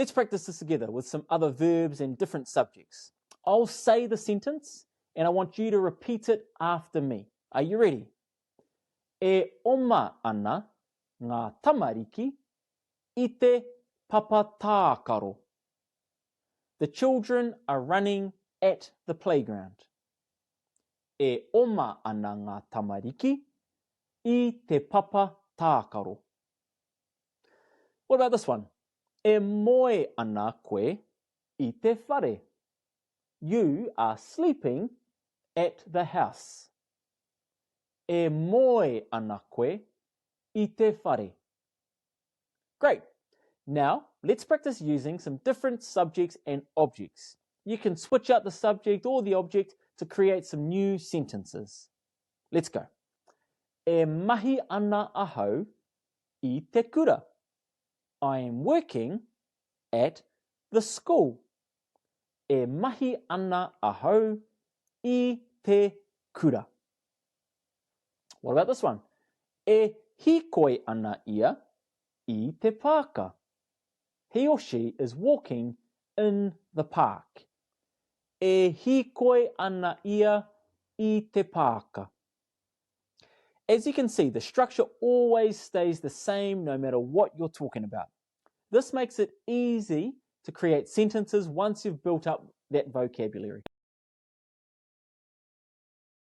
Let's practice this together with some other verbs and different subjects. I'll say the sentence and I want you to repeat it after me. Are you ready? E oma ana ngā tamariki I te papatākaro. The children are running at the playground. E oma ana ngā tamariki I te papatākaro. What about this one? E moe ana koe I te whare. You are sleeping at the house. E moe ana koe I te whare. Great. Now, let's practice using some different subjects and objects. You can switch out the subject or the object to create some new sentences. Let's go. E mahi ana ahau I te kura. I am working at the school. E mahi ana ahau I te kura. What about this one? E hikoi ana ia I te pāka. He or she is walking in the park. E hikoi ana ia I te pāka. As you can see, the structure always stays the same no matter what you're talking about. This makes it easy to create sentences once you've built up that vocabulary.